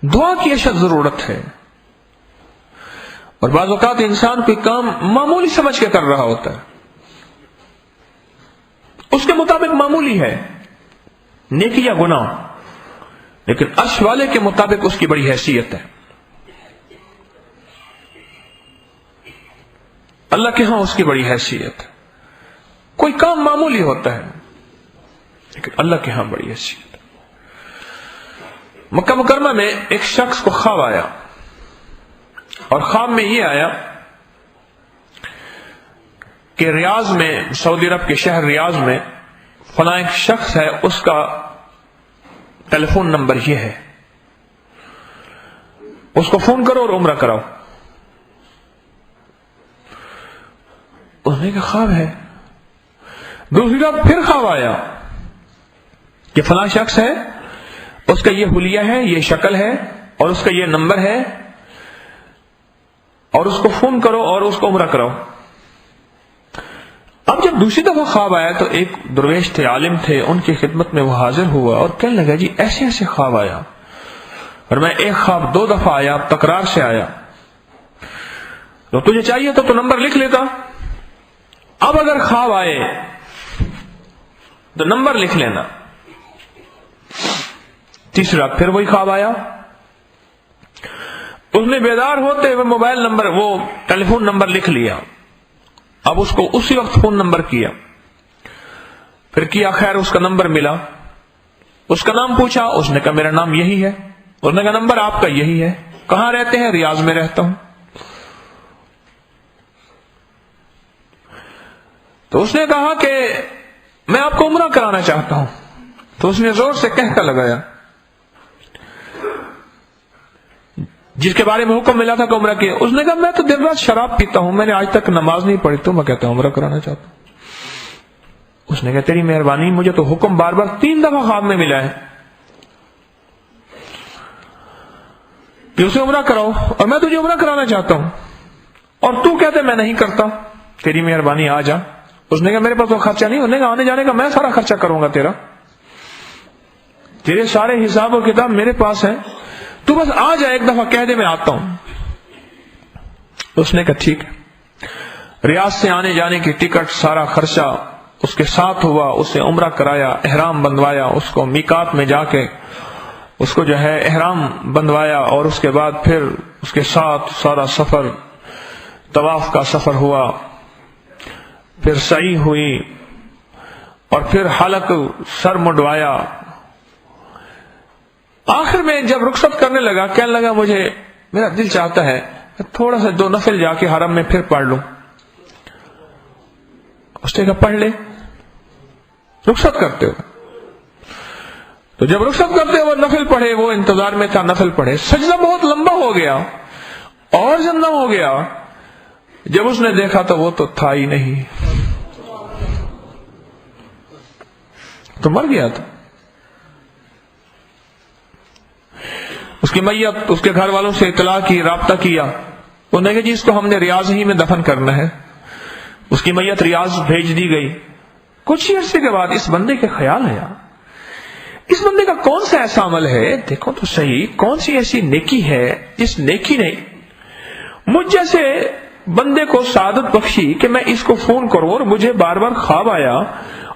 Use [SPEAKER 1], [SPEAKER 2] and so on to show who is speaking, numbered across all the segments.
[SPEAKER 1] دعا کی اشد ضرورت ہے. اور بعض اوقات انسان کوئی کام معمولی سمجھ کے کر رہا ہوتا ہے، اس کے مطابق معمولی ہے، نیکی یا گناہ، لیکن عرش والے کے مطابق اس کی بڑی حیثیت ہے. اللہ کے ہاں اس کی بڑی حیثیت ہے. کوئی کام معمولی ہوتا ہے لیکن اللہ کے ہاں بڑی حیثیت ہے. مکہ مکرمہ میں ایک شخص کو خواب آیا، اور خواب میں یہ آیا کہ ریاض میں، سعودی عرب کے شہر ریاض میں فلاں ایک شخص ہے، اس کا ٹیلی فون نمبر یہ ہے، اس کو فون کرو اور عمرہ کراؤ. اس نے کہا خواب ہے. دوسری رات پھر خواب آیا کہ فلاں شخص ہے، اس کا یہ حلیہ ہے، یہ شکل ہے، اور اس کا یہ نمبر ہے، اور اس کو فون کرو اور اس کو عمرہ کراؤ. اب جب دوسری دفعہ خواب آیا تو ایک درویش تھے، عالم تھے، ان کی خدمت میں وہ حاضر ہوا اور کہنے لگا جی ایسے ایسے خواب آیا، اور میں ایک خواب 2 دفعہ آیا، اب تکرار سے آیا، تو تجھے چاہیے تو نمبر لکھ لیتا. اب اگر خواب آئے تو نمبر لکھ لینا. تیسری رات پھر وہی خواب آیا. اس نے بیدار ہوتے ہوئے موبائل نمبر، وہ ٹیلی فون نمبر لکھ لیا. اب اس کو اسی وقت فون نمبر کیا، پھر کیا، خیر اس کا نمبر ملا. اس کا نام پوچھا، اس نے کہا میرا نام یہی ہے. اس نے کہا نمبر آپ کا یہی ہے، کہاں رہتے ہیں؟ ریاض میں رہتا ہوں. تو اس نے کہا کہ میں آپ کو عمرہ کرانا چاہتا ہوں. تو اس نے زور سے کہہ لگایا، جس کے بارے میں حکم ملا تھا کہ عمرہ کیا. اس نے کہا میں تو دن رات شراب پیتا ہوں، میں نے آج تک نماز نہیں پڑھی، تو میں کہتا ہوں عمرہ کرانا چاہتا ہوں. اس نے کہا تیری مہربانی، مجھے تو حکم بار بار 3 دفعہ خواب میں ملا ہے کہ اسے عمرہ کراؤ، اور میں تجھے عمرہ کرانا چاہتا ہوں، اور تو کہتے میں نہیں کرتا، تیری مہربانی آ جا. اس نے کہا میرے پاس تو خرچہ نہیں. انہوں نے کہا آنے جانے کا میں سارا خرچہ کروں گا، تیرے سارے حساب و کتاب میرے پاس ہیں، تو بس آ جا، ایک دفعہ کہہ دے میں آتا ہوں. اس نے کہا ٹھیک ہے. ریاض سے آنے جانے کی ٹکٹ، سارا خرچہ اس کے ساتھ ہوا. اسے عمرہ کرایا، احرام بندوایا، اس کو میقات میں جا کے اس کو جو ہے احرام بندوایا، اور اس کے بعد پھر اس کے ساتھ سارا سفر، طواف کا سفر ہوا، پھر سعی ہوئی، اور پھر حلق سر منڈوایا. آخر میں جب رخصت کرنے لگا، کہنے لگا مجھے، میرا دل چاہتا ہے تھوڑا سا 2 نفل جا کے حرم میں پھر پڑھ لوں. اس نے کہا پڑھ لے رخصت کرتے ہو. تو جب رخصت کرتے ہوئے نفل پڑھے، وہ انتظار میں تھا، نفل پڑھے. سجدہ بہت لمبا ہو گیا اور زندہ ہو گیا. جب اس نے دیکھا تو وہ تو تھا ہی نہیں، تو مر گیا تھا. اس کی میت، اس کے گھر والوں سے اطلاع کی، رابطہ کیا. انہوں نے کہا جی اس کو ہم نے ریاض ہی میں دفن کرنا ہے. اس کی میت ریاض بھیج دی گئی. کچھ ہی عرصے کے بعد اس بندے کے خیال آیا، اس بندے کا کون سا ایسا عمل ہے، دیکھو تو صحیح، کون سی ایسی نیکی ہے جس نیکی نے مجھ جیسے بندے کو سعادت بخشی کہ میں اس کو فون کروں، اور مجھے بار بار خواب آیا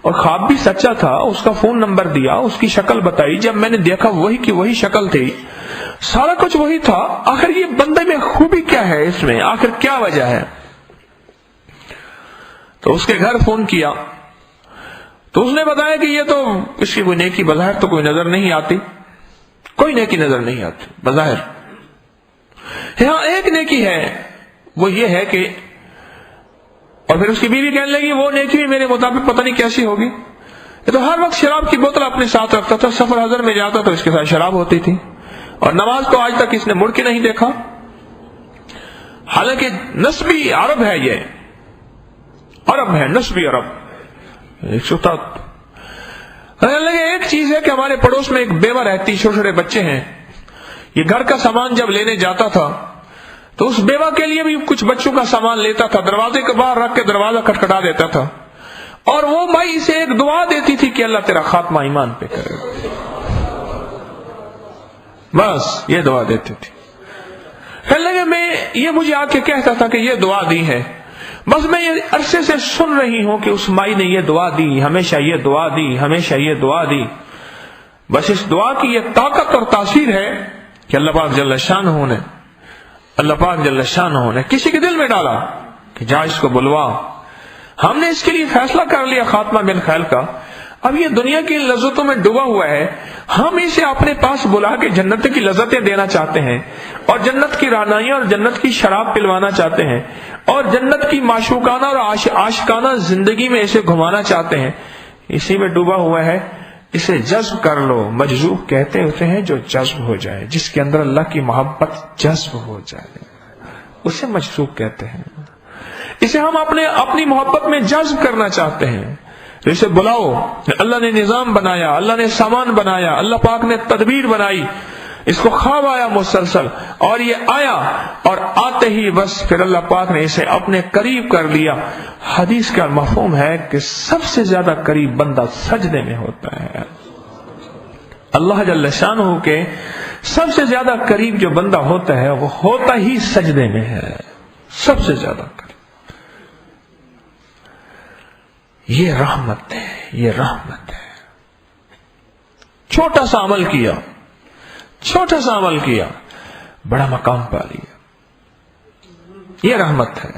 [SPEAKER 1] اور خواب بھی سچا تھا. اس کا فون نمبر دیا، اس کی شکل بتائی، جب میں نے دیکھا وہی کی وہی شکل تھی، سارا کچھ وہی تھا. آخر یہ بندے میں خوبی کیا ہے، اس میں آخر کیا وجہ ہے؟ تو اس کے گھر فون کیا تو اس نے بتایا کہ یہ تو اس کی کوئی نیکی بظاہر تو کوئی نظر نہیں آتی، کوئی نیکی نظر نہیں آتی بظاہر. ہاں ایک نیکی ہے، وہ یہ ہے کہ، اور پھر اس کی بیوی کہنے لگی وہ نیکی بھی میرے مطابق پتہ نہیں کیسی ہوگی. یہ تو ہر وقت شراب کی بوتل اپنے ساتھ رکھتا تھا، سفر حضر میں جاتا تو اس کے ساتھ شراب ہوتی تھی، اور نماز تو آج تک اس نے مڑ کے نہیں دیکھا. حالانکہ نسبی عرب ہے، یہ عرب ہے، نسبی عرب. ایک چیز ہے کہ ہمارے پڑوس میں ایک بیوہ رہتی، چھوٹے چھوٹے بچے ہیں. یہ گھر کا سامان جب لینے جاتا تھا تو اس بیوہ کے لیے بھی کچھ بچوں کا سامان لیتا تھا، دروازے کے باہر رکھ کے دروازہ کھٹکھٹا دیتا تھا، اور وہ مائی سے ایک دعا دیتی تھی کہ اللہ تیرا خاتمہ ایمان پہ کرے. بس یہ دعا دیتے تھے. کہنے لگے میں یہ مجھے آ کے کہتا تھا کہ یہ دعا دی ہے، بس میں یہ عرصے سے سن رہی ہوں کہ اس مائی نے یہ دعا دی، ہمیشہ یہ دعا دی، ہمیشہ یہ دعا دی. بس اس دعا کی یہ طاقت اور تاثیر ہے کہ اللہ پاک جل شانہ نے کسی کے دل میں ڈالا کہ جا اس کو بلوا. ہم نے اس کے لیے فیصلہ کر لیا خاتمہ بن خیل کا. اب یہ دنیا کی لذتوں میں ڈوبا ہوا ہے، ہم اسے اپنے پاس بلا کے جنت کی لذتیں دینا چاہتے ہیں، اور جنت کی رعنائیاں اور جنت کی شراب پلوانا چاہتے ہیں، اور جنت کی معشوقانہ اور عاشقانہ زندگی میں اسے گھمانا چاہتے ہیں. اسی میں ڈوبا ہوا ہے. اسے جذب کر لو. مجذوب کہتے ہوتے ہیں جو جذب ہو جائے، جس کے اندر اللہ کی محبت جذب ہو جائے، اسے مجذوب کہتے ہیں. اسے ہم اپنی محبت میں جذب کرنا چاہتے ہیں. اسے بلاؤ. اللہ نے نظام بنایا، اللہ نے سامان بنایا، اللہ پاک نے تدبیر بنائی. اس کو خواب آیا مسلسل، اور یہ آیا، اور آتے ہی بس پھر اللہ پاک نے اسے اپنے قریب کر لیا. حدیث کا مفہوم ہے کہ سب سے زیادہ قریب بندہ سجدے میں ہوتا ہے. اللہ جل شانہ کے سب سے زیادہ قریب جو بندہ ہوتا ہے وہ ہوتا ہی سجدے میں ہے، سب سے زیادہ قریب. یہ رحمت ہے، یہ رحمت ہے. چھوٹا سا عمل کیا، بڑا مقام پا لیا. یہ رحمت ہے.